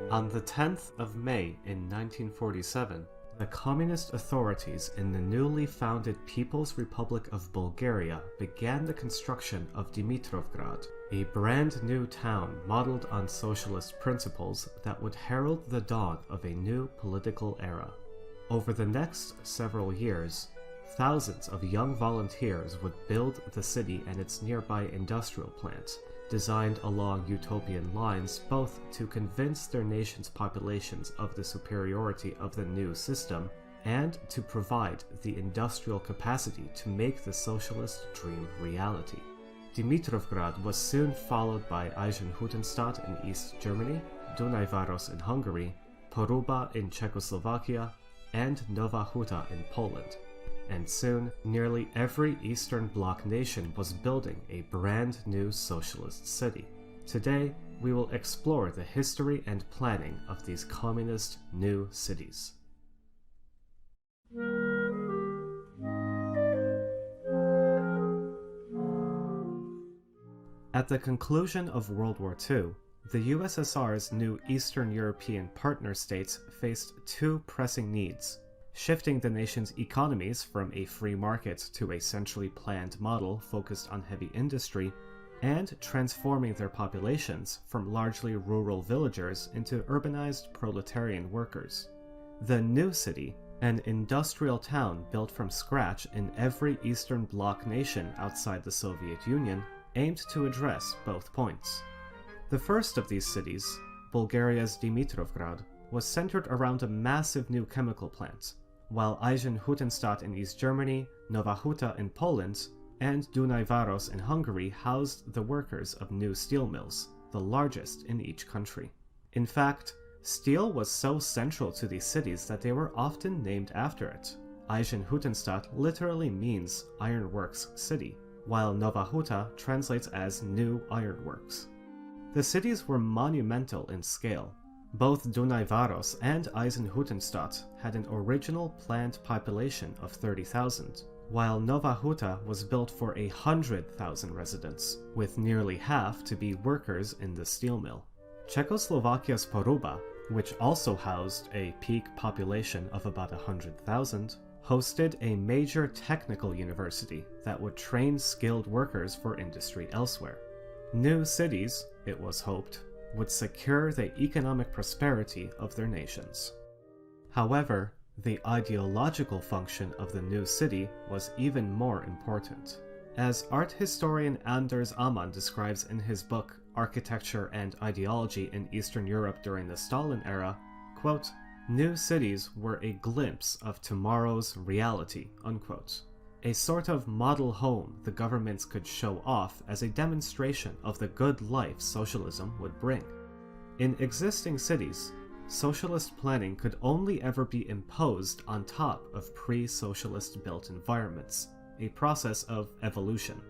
On the 10th of May in 1947, the communist authorities in the newly founded People's Republic of Bulgaria began the construction of Dimitrovgrad, a brand new town modeled on socialist principles that would herald the dawn of a new political era. Over the next several years, thousands of young volunteers would build the city and its nearby industrial plants, designed along utopian lines both to convince their nation's populations of the superiority of the new system and to provide the industrial capacity to make the socialist dream reality. Dimitrovgrad was soon followed by Eisenhüttenstadt in East Germany, Dunajvaros in Hungary, Poruba in Czechoslovakia, and Nowa Huta in Poland. And soon, nearly every Eastern Bloc nation was building a brand new socialist city. Today, we will explore the history and planning of these communist new cities. At the conclusion of World War II, the USSR's new Eastern European partner states faced two pressing needs: shifting the nation's economies from a free market to a centrally planned model focused on heavy industry, and transforming their populations from largely rural villagers into urbanized proletarian workers. The new city, an industrial town built from scratch in every Eastern Bloc nation outside the Soviet Union, aimed to address both points. The first of these cities, Bulgaria's Dimitrovgrad, was centered around a massive new chemical plant, while Eisenhüttenstadt in East Germany, Nowa Huta in Poland, and Dunajvaros in Hungary housed the workers of new steel mills, the largest in each country. In fact, steel was so central to these cities that they were often named after it. Eisenhüttenstadt literally means ironworks city, while Nowa Huta translates as new ironworks. The cities were monumental in scale. Both Dunajvaros and Eisenhüttenstadt had an original planned population of 30,000, while Nowa Huta was built for 100,000 residents, with nearly half to be workers in the steel mill. Czechoslovakia's Poruba, which also housed a peak population of about 100,000, hosted a major technical university that would train skilled workers for industry elsewhere. New cities, it was hoped, would secure the economic prosperity of their nations. However, the ideological function of the new city was even more important. As art historian Anders Amann describes in his book Architecture and Ideology in Eastern Europe during the Stalin era, quote, "New cities were a glimpse of tomorrow's reality," unquote. A sort of model home the governments could show off as a demonstration of the good life socialism would bring. In existing cities, socialist planning could only ever be imposed on top of pre-socialist built environments, a process of evolution.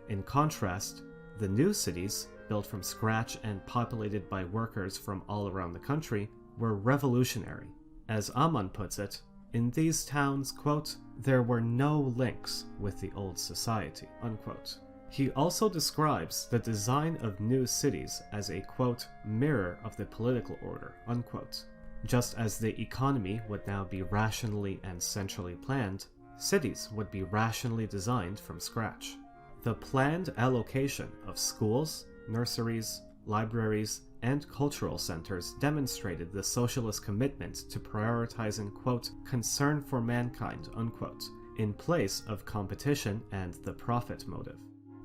In contrast, the new cities, built from scratch and populated by workers from all around the country, were revolutionary. As Amann puts it, in these towns, quote, "there were no links with the old society," unquote. He also describes the design of new cities as a, quote, "mirror of the political order," unquote. Just as the economy would now be rationally and centrally planned, cities would be rationally designed from scratch. The planned allocation of schools, nurseries, libraries, and cultural centers demonstrated the socialist commitment to prioritizing, quote, "concern for mankind," unquote, in place of competition and the profit motive.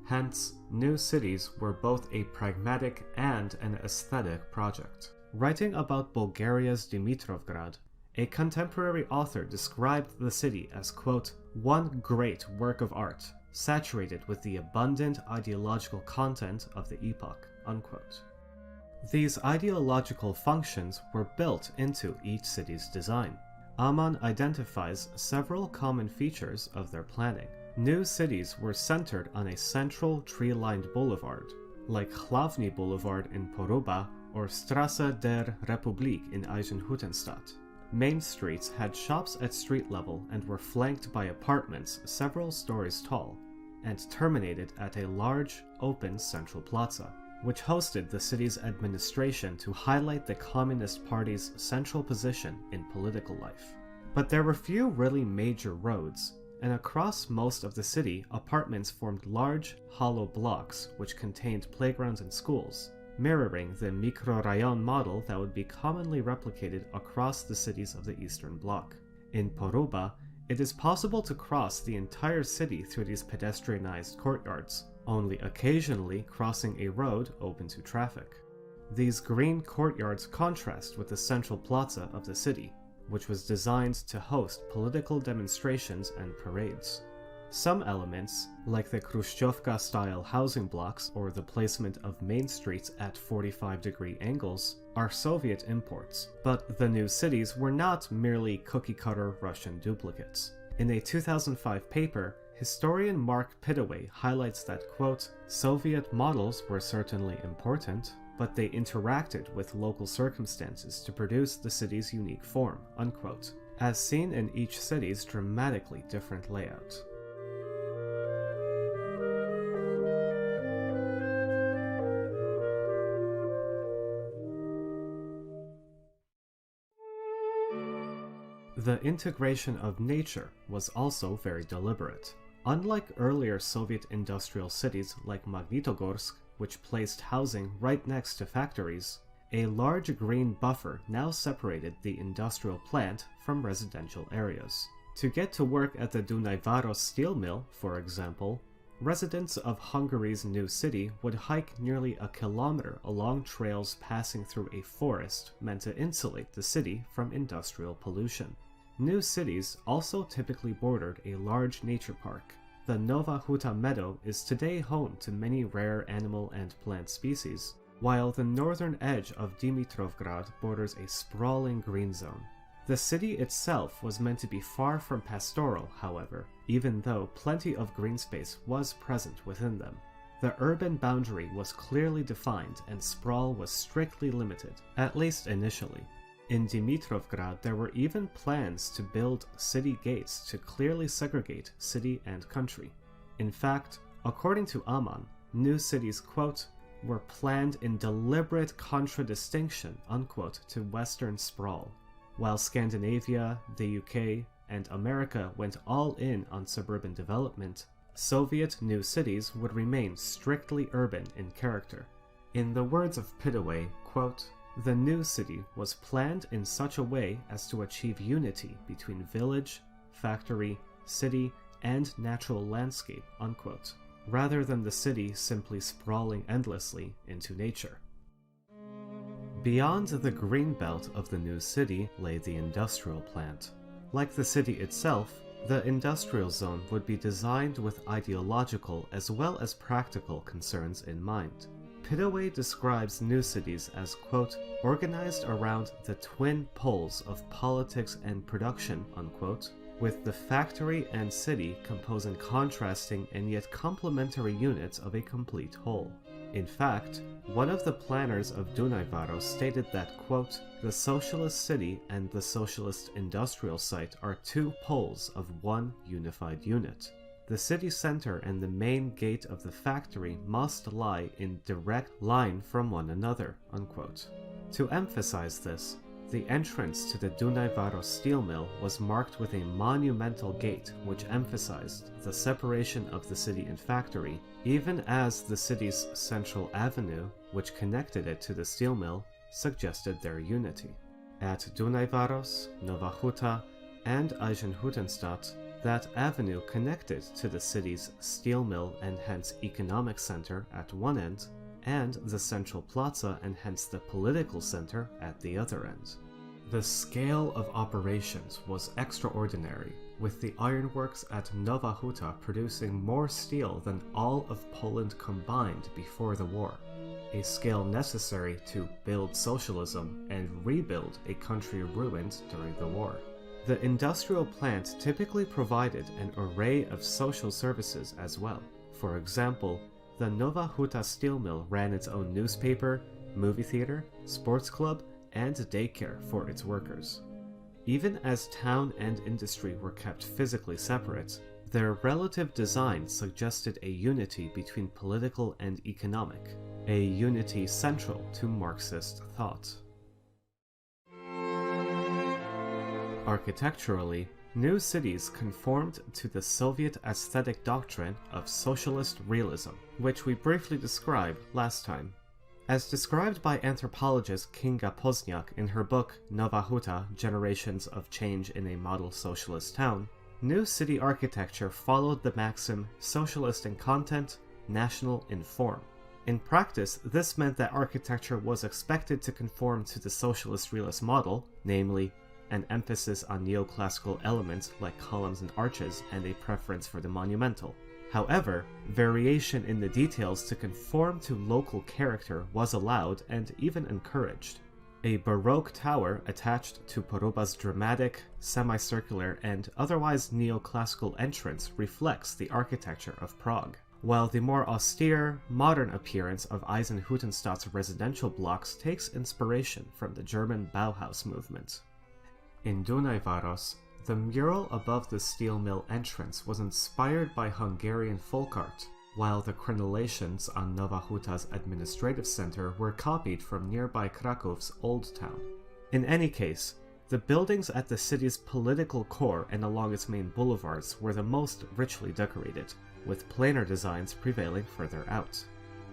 Hence, new cities were both a pragmatic and an aesthetic project. Writing about Bulgaria's Dimitrovgrad, a contemporary author described the city as, quote, "one great work of art, saturated with the abundant ideological content of the epoch," unquote. These ideological functions were built into each city's design. Amann identifies several common features of their planning. New cities were centered on a central tree-lined boulevard, like Hlavny Boulevard in Poruba or Straße der Republik in Eisenhüttenstadt. Main streets had shops at street level and were flanked by apartments several stories tall, and terminated at a large, open central plaza. which hosted the city's administration to highlight the Communist Party's central position in political life. But there were few really major roads, and across most of the city, apartments formed large, hollow blocks which contained playgrounds and schools, mirroring the mikrorayon model that would be commonly replicated across the cities of the Eastern Bloc. In Poruba, it is possible to cross the entire city through these pedestrianized courtyards, only occasionally crossing a road open to traffic. These green courtyards contrast with the central plaza of the city, which was designed to host political demonstrations and parades. Some elements, like the Khrushchevka-style housing blocks or the placement of main streets at 45-degree angles, are Soviet imports, but the new cities were not merely cookie-cutter Russian duplicates. In a 2005 paper, historian Mark Pittaway highlights that, quote, Soviet models were certainly important, but they interacted with local circumstances to produce the city's unique form, unquote, as seen in each city's dramatically different layout. The integration of nature was also very deliberate. Unlike earlier Soviet industrial cities like Magnitogorsk, which placed housing right next to factories, a large green buffer now separated the industrial plant from residential areas. To get to work at the Dunajvaros steel mill, for example, residents of Hungary's new city would hike nearly a kilometer along trails passing through a forest meant to insulate the city from industrial pollution. New cities also typically bordered a large nature park. The Nowa Huta meadow is today home to many rare animal and plant species, while the northern edge of Dimitrovgrad borders a sprawling green zone. The city itself was meant to be far from pastoral, however, even though plenty of green space was present within them. The urban boundary was clearly defined and sprawl was strictly limited, at least initially. In Dimitrovgrad, there were even plans to build city gates to clearly segregate city and country. In fact, according to Aman, new cities, quote, were planned in deliberate contradistinction, unquote, to Western sprawl. While Scandinavia, the UK, and America went all in on suburban development, Soviet new cities would remain strictly urban in character. In the words of Pittaway, quote, the new city was planned in such a way as to achieve unity between village, factory, city, and natural landscape, unquote, rather than the city simply sprawling endlessly into nature. Beyond the green belt of the new city lay the industrial plant. Like the city itself, the industrial zone would be designed with ideological as well as practical concerns in mind. Pittaway describes new cities as, quote, organized around the twin poles of politics and production, unquote, with the factory and city composing contrasting and yet complementary units of a complete whole. In fact, one of the planners of Dunajvaros stated that, quote, the socialist city and the socialist industrial site are two poles of one unified unit. The city center and the main gate of the factory must lie in direct line from one another, unquote. To emphasize this, the entrance to the Dunajvaros steel mill was marked with a monumental gate which emphasized the separation of the city and factory, even as the city's central avenue, which connected it to the steel mill, suggested their unity. At Dunajvaros, Nowa Huta, and Eisenhüttenstadt, that avenue connected to the city's steel mill and hence economic center at one end, and the central plaza and hence the political center at the other end. The scale of operations was extraordinary, with the ironworks at Nowa Huta producing more steel than all of Poland combined before the war, a scale necessary to build socialism and rebuild a country ruined during the war. The industrial plant typically provided an array of social services as well. For example, the Nowa Huta steel mill ran its own newspaper, movie theater, sports club, and daycare for its workers. Even as town and industry were kept physically separate, their relative design suggested a unity between political and economic. a unity central to Marxist thought. Architecturally, new cities conformed to the Soviet aesthetic doctrine of socialist realism, which we briefly described last time. As described by anthropologist Kinga Pozniak in her book Nowa Huta, Generations of Change in a Model Socialist Town, new city architecture followed the maxim socialist in content, national in form. In practice, this meant that architecture was expected to conform to the socialist realist model, namely, an emphasis on neoclassical elements like columns and arches and a preference for the monumental. However, variation in the details to conform to local character was allowed and even encouraged. A Baroque tower attached to Poruba's dramatic, semicircular, and otherwise neoclassical entrance reflects the architecture of Prague, while the more austere, modern appearance of Eisenhüttenstadt's residential blocks takes inspiration from the German Bauhaus movement. In Dunajvaros, the mural above the steel mill entrance was inspired by Hungarian folk art, while the crenellations on Nowa Huta's administrative center were copied from nearby Krakow's Old Town. In any case, the buildings at the city's political core and along its main boulevards were the most richly decorated, with plainer designs prevailing further out.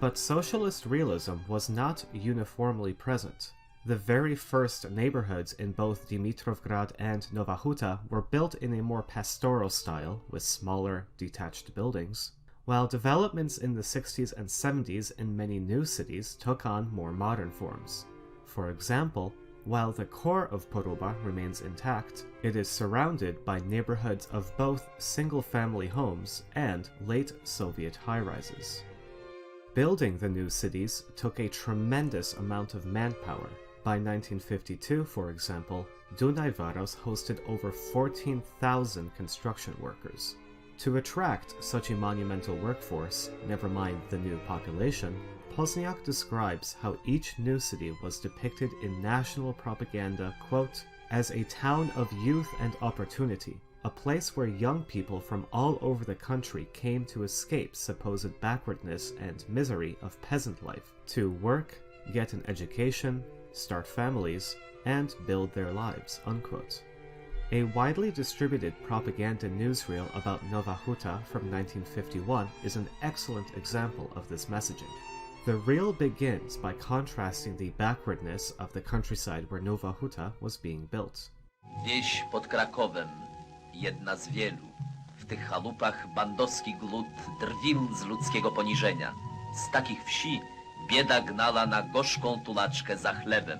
But socialist realism was not uniformly present. The very first neighborhoods in both Dimitrovgrad and Nowa Huta were built in a more pastoral style, with smaller, detached buildings, while developments in the 60s and 70s in many new cities took on more modern forms. For example, while the core of Poruba remains intact, it is surrounded by neighborhoods of both single-family homes and late Soviet high-rises. Building the new cities took a tremendous amount of manpower. By 1952, for example, Dunajvaros hosted over 14,000 construction workers. To attract such a monumental workforce, never mind the new population, Pozniak describes how each new city was depicted in national propaganda, quote, as a town of youth and opportunity, a place where young people from all over the country came to escape supposed backwardness and misery of peasant life, to work, get an education, start families, and build their lives, unquote. A widely distributed propaganda newsreel about Nowa Huta from 1951 is an excellent example of this messaging. The reel begins by contrasting the backwardness of the countryside where Nowa Huta was being built. Wieś pod Krakowem, jedna z wielu. W tych chalupach bandowski glut drwił z ludzkiego poniżenia. Z takich wsi bieda gnala na gorzką tulaczkę za chlebem.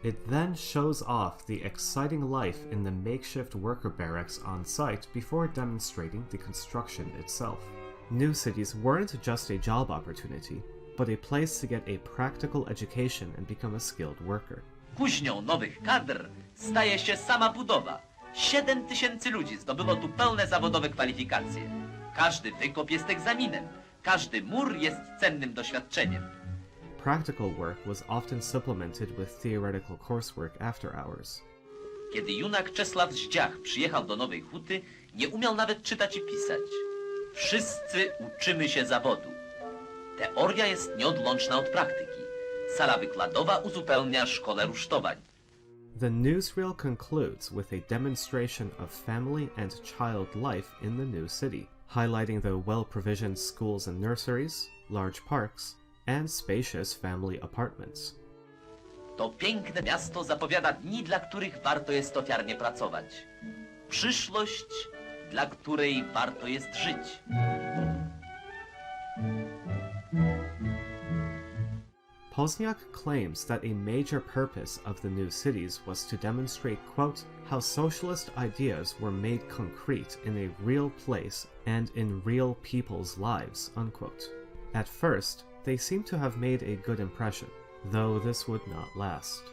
It then shows off the exciting life in the makeshift worker barracks on site before demonstrating the construction itself. New cities weren't just a job opportunity, but a place to get a practical education and become a skilled worker. Kuźnią nowych kadr staje się sama budowa. 7000 ludzi zdobyło tu pełne zawodowe kwalifikacje. Każdy wykop jest egzaminem. Każdy mur jest cennym doświadczeniem. Practical work was often supplemented with theoretical coursework after hours. Kiedy junak Czesław Zdziach przyjechał do Nowej Huty, nie umiał nawet czytać i pisać. Wszyscy uczymy się zawodu. Teoria jest nieodłączna od praktyki. Sala wykładowa uzupełnia szkołę rusztowań. The newsreel concludes with a demonstration of family and child life in the new city, highlighting the well-provisioned schools and nurseries, large parks, and spacious family apartments. To piękne miasto zapowiada dni, dla których warto jest ofiarnie pracować. Przyszłość, dla której warto jest żyć. Pozniak claims that a major purpose of the new cities was to demonstrate, quote, how socialist ideas were made concrete in a real place and in real people's lives, unquote. At first, they seem to have made a good impression, though this would not last.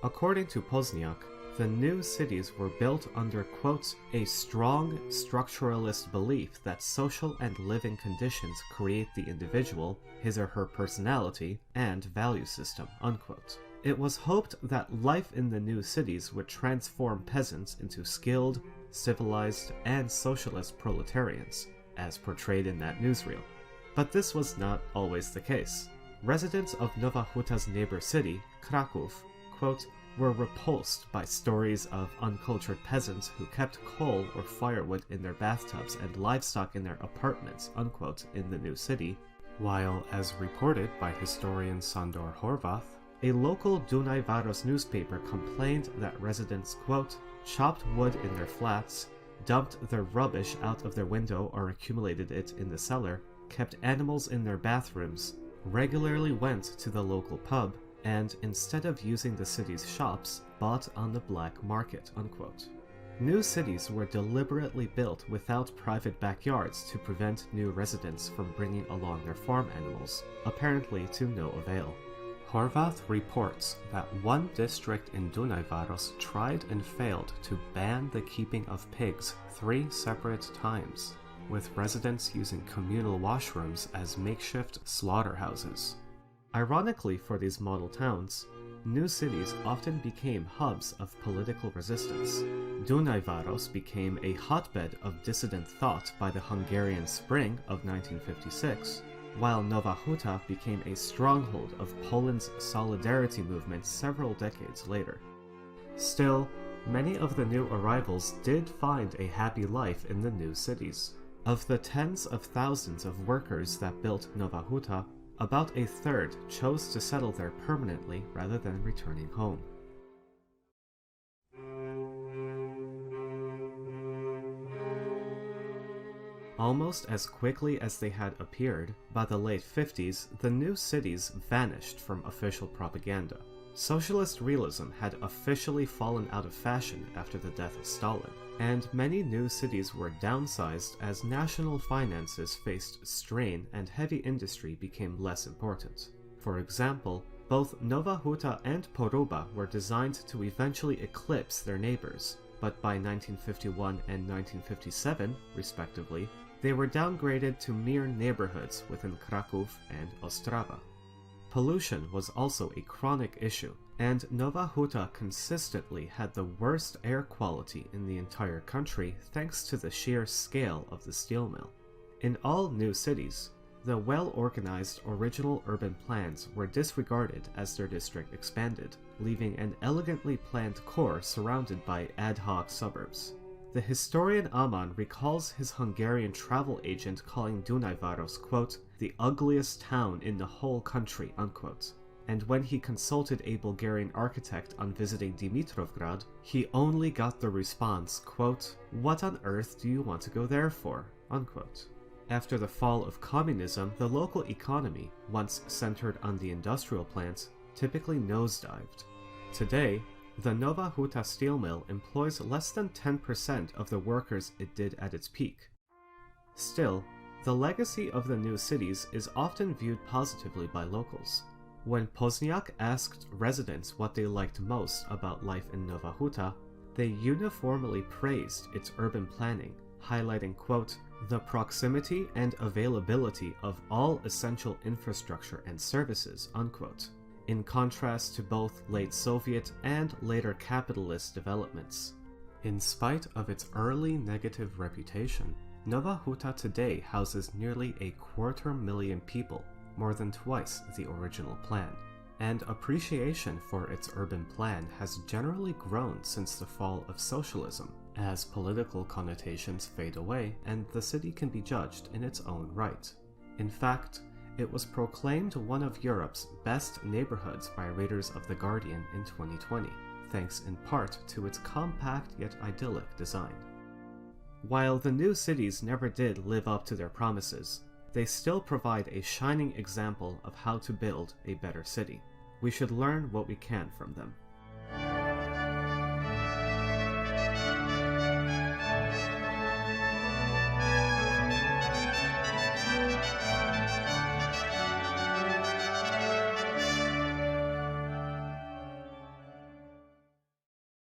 According to Pozniak, the new cities were built under, quote, a strong structuralist belief that social and living conditions create the individual, his or her personality, and value system, unquote. It was hoped that life in the new cities would transform peasants into skilled, civilized, and socialist proletarians, as portrayed in that newsreel. But this was not always the case. Residents of Nowa Huta's neighbor city, Kraków, quote, were repulsed by stories of uncultured peasants who kept coal or firewood in their bathtubs and livestock in their apartments, unquote, in the new city, while, as reported by historian Sandor Horvath, a local Dunaj Varos newspaper complained that residents, quote, chopped wood in their flats, dumped their rubbish out of their window or accumulated it in the cellar, kept animals in their bathrooms, regularly went to the local pub, and instead of using the city's shops, bought on the black market, unquote. New cities were deliberately built without private backyards to prevent new residents from bringing along their farm animals, apparently to no avail. Horvath reports that one district in Dunaj Varos tried and failed to ban the keeping of pigs 3 separate times, with residents using communal washrooms as makeshift slaughterhouses. Ironically for these model towns, new cities often became hubs of political resistance. Dunaj Varos became a hotbed of dissident thought by the Hungarian Spring of 1956, while Nowa Huta became a stronghold of Poland's solidarity movement several decades later. Still, many of the new arrivals did find a happy life in the new cities. Of the tens of thousands of workers that built Nowa Huta, about a third chose to settle there permanently rather than returning home. Almost as quickly as they had appeared, by the late 50s, the new cities vanished from official propaganda. Socialist realism had officially fallen out of fashion after the death of Stalin, and many new cities were downsized as national finances faced strain and heavy industry became less important. For example, both Nowa Huta and Poruba were designed to eventually eclipse their neighbors, but by 1951 and 1957, respectively, they were downgraded to mere neighborhoods within Kraków and Ostrawa. Pollution was also a chronic issue, and Nowa Huta consistently had the worst air quality in the entire country thanks to the sheer scale of the steel mill. In all new cities, the well-organized original urban plans were disregarded as their district expanded, leaving an elegantly planned core surrounded by ad hoc suburbs. The historian Aman recalls his Hungarian travel agent calling Dunaj Varos, quote, the ugliest town in the whole country, unquote. And when he consulted a Bulgarian architect on visiting Dimitrovgrad, he only got the response, quote, what on earth do you want to go there for, unquote. After the fall of communism, the local economy, once centered on the industrial plants, typically nosedived. Today, the Nowa Huta steel mill employs less than 10% of the workers it did at its peak. Still, the legacy of the new cities is often viewed positively by locals. When Pozniak asked residents what they liked most about life in Nowa Huta, they uniformly praised its urban planning, highlighting, quote, the proximity and availability of all essential infrastructure and services, unquote, in contrast to both late Soviet and later capitalist developments. In spite of its early negative reputation, Nowa Huta today houses nearly 250,000 people, more than twice the original plan, and appreciation for its urban plan has generally grown since the fall of socialism, as political connotations fade away and the city can be judged in its own right. In fact, it was proclaimed one of Europe's best neighborhoods by readers of The Guardian in 2020, thanks in part to its compact yet idyllic design. While the new cities never did live up to their promises, they still provide a shining example of how to build a better city. We should learn what we can from them.